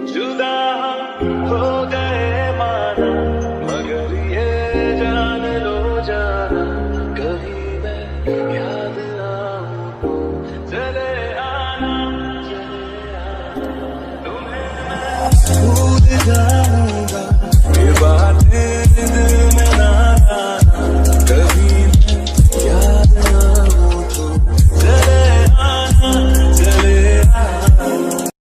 जुदा हो गए माना, मगर ये जान लो जाना, कभी मैं याद आऊं तो चले आना, तुम्हें मैं भूल जाऊंगा ये बातें